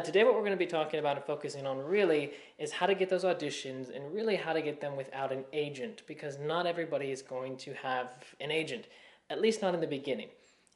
Today what we're going to be talking about and focusing on really is how to get those auditions and really how to get them without an agent, because not everybody is going to have an agent, at least not in the beginning.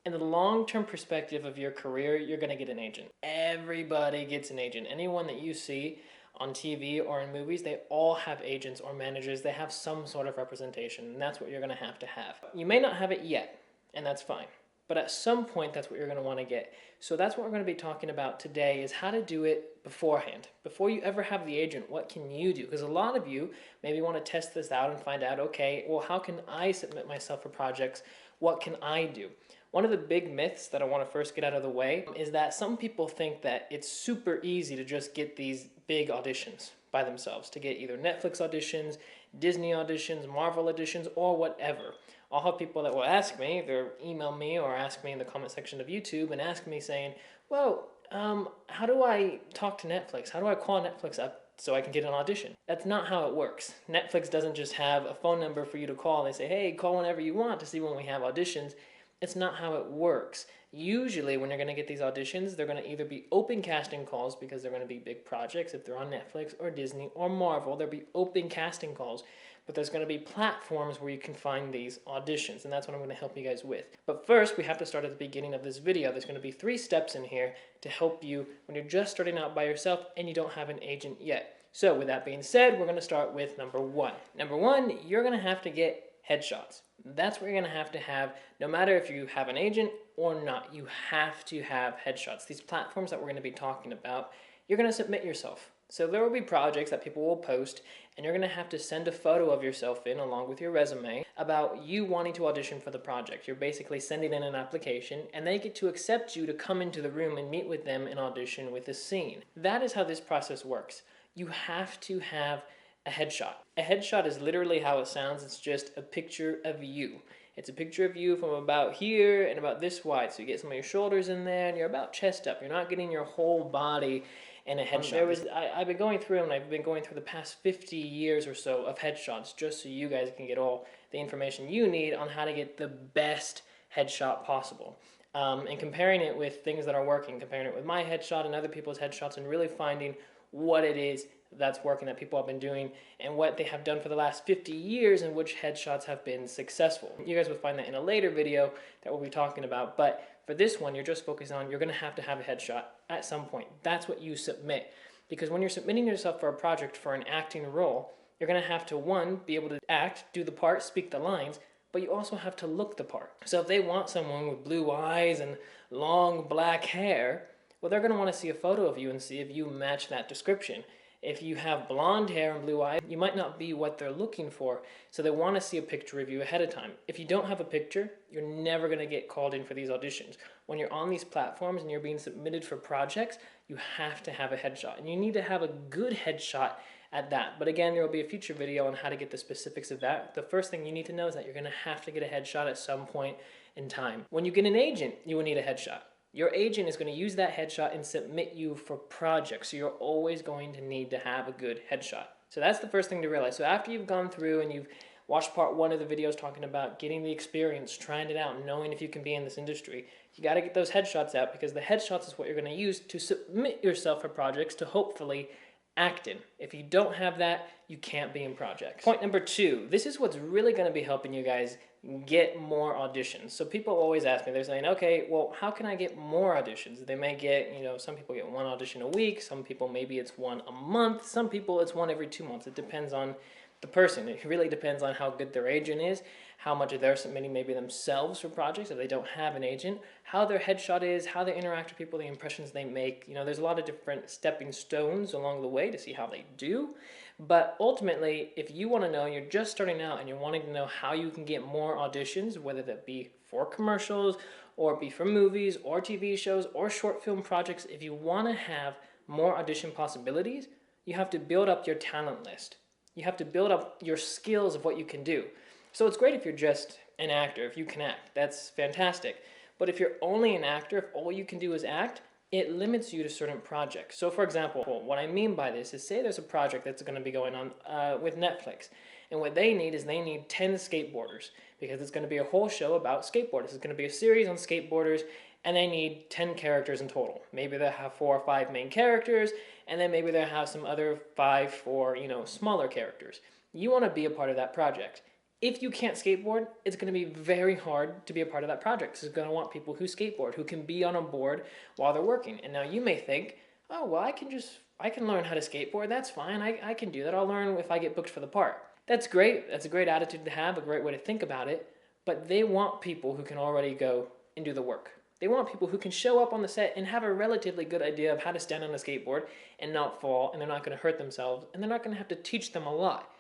In the long-term perspective of your career, you're going to get an agent. Everybody gets an agent. Anyone that you see on TV or in movies, they all have agents or managers. They have some sort of representation, and that's what you're going to have. You may not have it yet, and that's fine. But at some point, that's what you're going to want to get. So that's what we're going to be talking about today, is how to do it beforehand. Before you ever have the agent, what can you do? Because a lot of you maybe want to test this out and find out, okay, well, how can I submit myself for projects? What can I do? One of the big myths that I want to first get out of the way is that some people think that it's super easy to just get these big auditions by themselves, to get either Netflix auditions, Disney auditions, Marvel auditions, or whatever. I'll have people that will ask me, either email me or ask me in the comment section of YouTube and ask me saying, well, how do I talk to Netflix? How do I call Netflix up so I can get an audition? That's not how it works. Netflix doesn't just have a phone number for you to call. They say, hey, call whenever you want to see when we have auditions. It's not how it works. Usually when you're going to get these auditions, they're going to either be open casting calls because they're going to be big projects. If they're on Netflix or Disney or Marvel, there'll be open casting calls. But there's going to be platforms where you can find these auditions, and that's what I'm going to help you guys with. But first, we have to start at the beginning of this video. There's going to be 3 steps in here to help you when you're just starting out by yourself and you don't have an agent yet. So with that being said, we're going to start with number 1. Number 1, you're going to have to get headshots. That's what you're going to have no matter if you have an agent or not. You have to have headshots. These platforms that we're going to be talking about, you're going to submit yourself. So there will be projects that people will post, and you're going to have to send a photo of yourself in along with your resume about you wanting to audition for the project. You're basically sending in an application, and they get to accept you to come into the room and meet with them and audition with a scene. That is how this process works. You have to have a headshot. A headshot is literally how it sounds. It's just a picture of you. It's a picture of you from about here and about this wide. So you get some of your shoulders in there and you're about chest up. You're not getting your whole body in a headshot. I've been going through the past 50 years or so of headshots just so you guys can get all the information you need on how to get the best headshot possible. And comparing it with things that are working, comparing it with my headshot and other people's headshots, and really finding what it is that's working, that people have been doing, and what they have done for the last 50 years and which headshots have been successful. You guys will find that in a later video that we'll be talking about, but for this one, you're just focused on, you're going to have a headshot at some point. That's what you submit. Because when you're submitting yourself for a project for an acting role, you're going to have to, 1, be able to act, do the part, speak the lines, but you also have to look the part. So if they want someone with blue eyes and long black hair, well, they're going to want to see a photo of you and see if you match that description. If you have blonde hair and blue eyes, you might not be what they're looking for, so they want to see a picture of you ahead of time. If you don't have a picture, you're never going to get called in for these auditions. When you're on these platforms and you're being submitted for projects, you have to have a headshot, and you need to have a good headshot at that. But again, there will be a future video on how to get the specifics of that. The first thing you need to know is that you're going to have to get a headshot at some point in time. When you get an agent, you will need a headshot. Your agent is going to use that headshot and submit you for projects. So you're always going to need to have a good headshot. So that's the first thing to realize. So after you've gone through and you've watched part 1 of the videos talking about getting the experience, trying it out, knowing if you can be in this industry, you got to get those headshots out, because the headshots is what you're going to use to submit yourself for projects to hopefully act in. If you don't have that, you can't be in projects. Point number 2, this is what's really going to be helping you guys get more auditions. So people always ask me, they're saying, okay, well, how can I get more auditions? They may get, some people get 1 audition a week, some people maybe it's 1 a month, some people it's 1 every 2 months. It depends on the person. It really depends on how good their agent is, how much they're submitting maybe themselves for projects if they don't have an agent, how their headshot is, how they interact with people, the impressions they make. There's a lot of different stepping stones along the way to see how they do. But ultimately, if you want to know, you're just starting out and you're wanting to know how you can get more auditions, whether that be for commercials or be for movies or TV shows or short film projects, if you want to have more audition possibilities, you have to build up your talent list. You have to build up your skills of what you can do. So it's great if you're just an actor, if you can act. That's fantastic. But if you're only an actor, if all you can do is act, it limits you to certain projects. So for example, what I mean by this is, say there's a project that's going to be going on with Netflix. And what they need is 10 skateboarders, because it's going to be a whole show about skateboarders. It's going to be a series on skateboarders, and they need 10 characters in total. Maybe they'll have 4 or 5 main characters, and then maybe they'll have some other 5 for, smaller characters. You want to be a part of that project. If you can't skateboard, it's going to be very hard to be a part of that project. It's going to want people who skateboard, who can be on a board while they're working. And now you may think, oh, well, I can learn how to skateboard. That's fine. I can do that. I'll learn if I get booked for the part. That's great. That's a great attitude to have, a great way to think about it. But they want people who can already go and do the work. They want people who can show up on the set and have a relatively good idea of how to stand on a skateboard and not fall, and they're not going to hurt themselves, and they're not going to have to teach them a lot.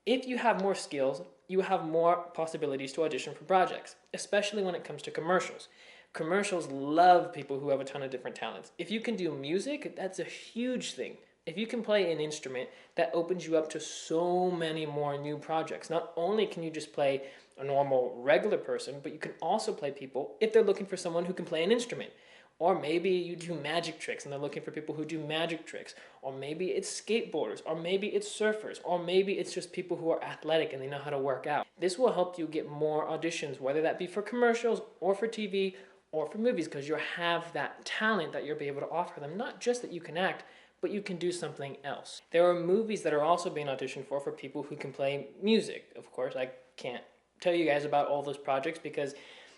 If you have more skills, you have more possibilities to audition for projects, especially when it comes to commercials. Commercials love people who have a ton of different talents. If you can do music, that's a huge thing. If you can play an instrument, that opens you up to so many more new projects. Not only can you just play a normal, regular person, but you can also play people if they're looking for someone who can play an instrument. Or maybe you do magic tricks and they're looking for people who do magic tricks. Or maybe it's skateboarders, or maybe it's surfers, or maybe it's just people who are athletic and they know how to work out. This will help you get more auditions, whether that be for commercials or for TV or for movies, because you have that talent that you'll be able to offer them. Not just that you can act, but you can do something else. There are movies that are also being auditioned for people who can play music. Of course, I can't tell you guys about all those projects because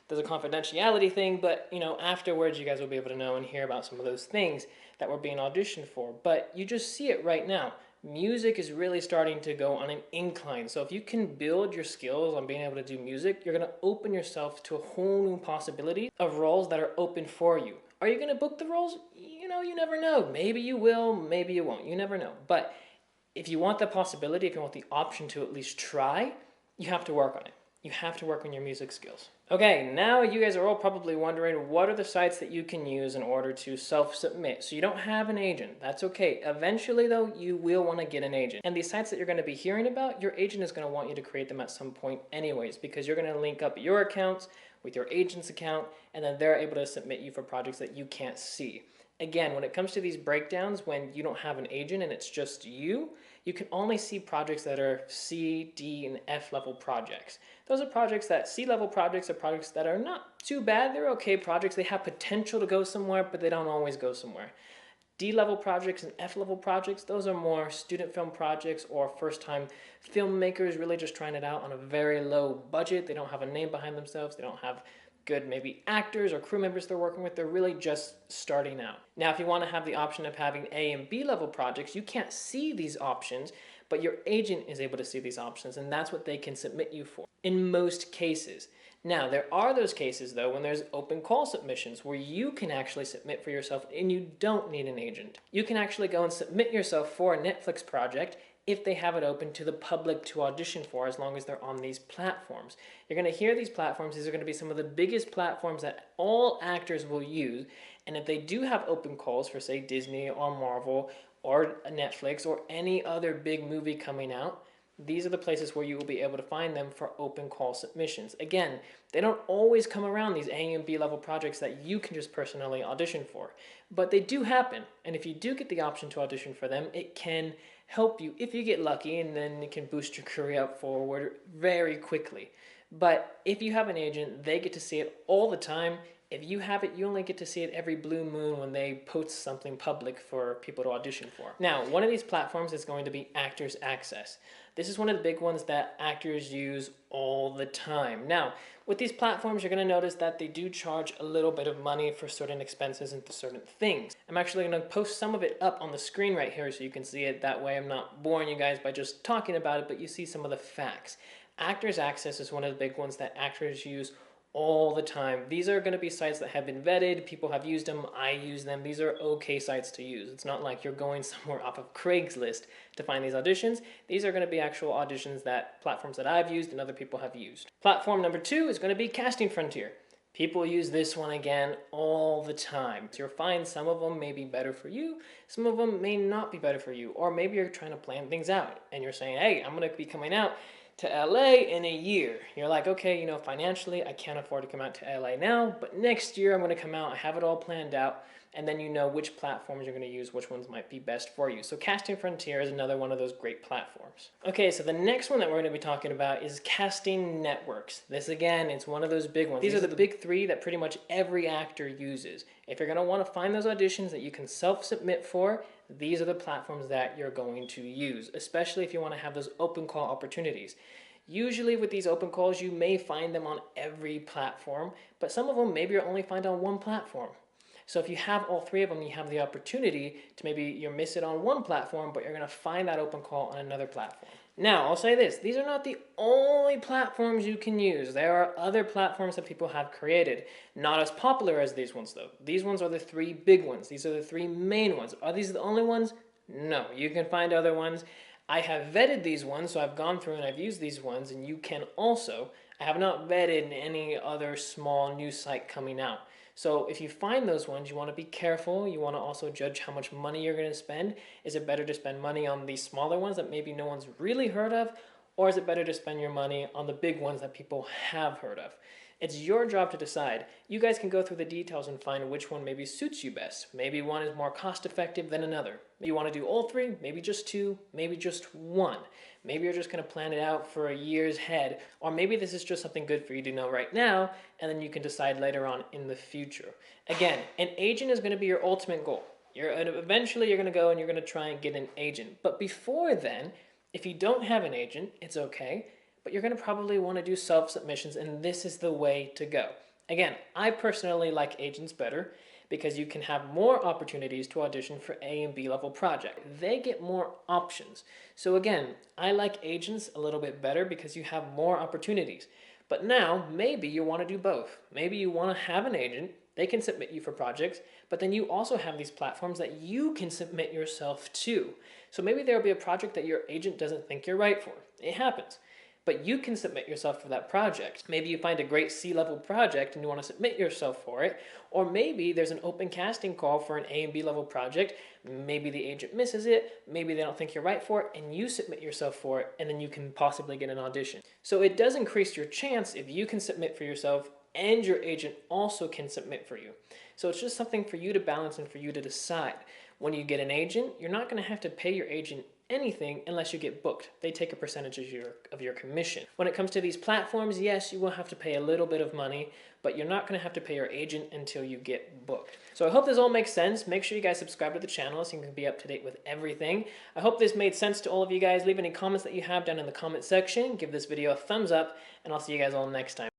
there's a confidentiality thing, but afterwards you guys will be able to know and hear about some of those things that were being auditioned for. But you just see it right now. Music is really starting to go on an incline. So if you can build your skills on being able to do music, you're going to open yourself to a whole new possibility of roles that are open for you. Are you going to book the roles? You never know. Maybe you will, maybe you won't. You never know. But if you want the possibility, if you want the option to at least try, you have to work on it. You have to work on your music skills. Okay, now you guys are all probably wondering, what are the sites that you can use in order to self-submit? So you don't have an agent. That's okay. Eventually, though, you will want to get an agent. And these sites that you're going to be hearing about, your agent is going to want you to create them at some point anyways, because you're going to link up your accounts with your agent's account, and then they're able to submit you for projects that you can't see. Again, when it comes to these breakdowns, when you don't have an agent and it's just you can only see projects that are C, D, and F level projects. Those are projects that C level projects are projects that are not too bad. They're okay projects. They have potential to go somewhere, but they don't always go somewhere. D level projects and F level projects, those are more student film projects or first time filmmakers really just trying it out on a very low budget. They don't have a name behind themselves. They don't have good maybe actors or crew members they're working with. They're really just starting out. Now, if you want to have the option of having A and B level projects, you can't see these options, but your agent is able to see these options, and that's what they can submit you for in most cases. Now, there are those cases, though, when there's open call submissions where you can actually submit for yourself and you don't need an agent. You can actually go and submit yourself for a Netflix project if they have it open to the public to audition for, as long as they're on these platforms. You're going to hear these platforms. These are going to be some of the biggest platforms that all actors will use. And if they do have open calls for, say, Disney or Marvel or Netflix or any other big movie coming out, these are the places where you will be able to find them for open call submissions. Again, they don't always come around, these A and B level projects that you can just personally audition for. But they do happen. And if you do get the option to audition for them, it can help you if you get lucky, and then it can boost your career up forward very quickly. But if you have an agent, they get to see it all the time. If you have it, you only get to see it every blue moon when they post something public for people to audition for. Now, one of these platforms is going to be Actors Access. This is one of the big ones that actors use all the time. Now, with these platforms, you're going to notice that they do charge a little bit of money for certain expenses and certain things. I'm actually going to post some of it up on the screen right here so you can see it. That way I'm not boring you guys by just talking about it, but you see some of the facts. Actors Access is one of the big ones that actors use all the time. These are going to be sites that have been vetted. People have used them. I use them. These are okay sites to use. It's not like you're going somewhere off of Craigslist to find these auditions. These are going to be actual auditions that platforms that I've used and other people have used. Platform number 2 is going to be Casting Frontier. People use this one again all the time. So you'll find some of them may be better for you. Some of them may not be better for you. Or maybe you're trying to plan things out and you're saying, hey, I'm going to be coming out to LA in a year. You're like, okay, financially I can't afford to come out to LA now, but next year I'm going to come out. I have it all planned out and then you know which platforms you're going to use, which ones might be best for you. So Casting Frontier is another one of those great platforms. Okay, so the next one that we're going to be talking about is casting networks. This again, it's one of those big ones. These are the big three that pretty much every actor uses. If you're going to want to find those auditions that you can self-submit for, these are the platforms that you're going to use, especially if you want to have those open call opportunities. Usually with these open calls, you may find them on every platform, but some of them maybe you'll only find on one platform. So if you have all three of them, you have the opportunity to maybe you miss it on one platform, but you're going to find that open call on another platform. Now, I'll say this, these are not the only platforms you can use. There are other platforms that people have created. Not as popular as these ones, though. These ones are the three big ones. These are the three main ones. Are these the only ones? No, you can find other ones. I have vetted these ones, so I've gone through and I've used these ones, and you can also. I have not vetted any other small new site coming out. So if you find those ones, you want to be careful. You want to also judge how much money you're going to spend. Is it better to spend money on these smaller ones that maybe no one's really heard of? Or is it better to spend your money on the big ones that people have heard of? It's your job to decide. You guys can go through the details and find which one maybe suits you best. Maybe one is more cost effective than another. Maybe you want to do all three, maybe just two, maybe just one. Maybe you're just going to plan it out for a year's head, or maybe this is just something good for you to know right now, and then you can decide later on in the future. Again, an agent is going to be your ultimate goal. Eventually you're going to go and you're going to try and get an agent. But before then, if you don't have an agent, it's okay. But you're going to probably want to do self-submissions, and this is the way to go. Again, I personally like agents better because you can have more opportunities to audition for A and B level projects. They get more options. So again, I like agents a little bit better because you have more opportunities. But now, maybe you want to do both. Maybe you want to have an agent, they can submit you for projects, but then you also have these platforms that you can submit yourself to. So maybe there'll be a project that your agent doesn't think you're right for. It happens. But you can submit yourself for that project. Maybe you find a great C-level project and you want to submit yourself for it. Or maybe there's an open casting call for an A and B level project. Maybe the agent misses it. Maybe they don't think you're right for it, and you submit yourself for it, and then you can possibly get an audition. So it does increase your chance if you can submit for yourself and your agent also can submit for you. So it's just something for you to balance and for you to decide. When you get an agent, you're not going to have to pay your agent anything unless you get booked. They take a percentage of your commission. When it comes to these platforms, yes, you will have to pay a little bit of money, but you're not going to have to pay your agent until you get booked. So I hope this all makes sense. Make sure you guys subscribe to the channel so you can be up to date with everything. I hope this made sense to all of you guys. Leave any comments that you have down in the comment section. Give this video a thumbs up, and I'll see you guys all next time.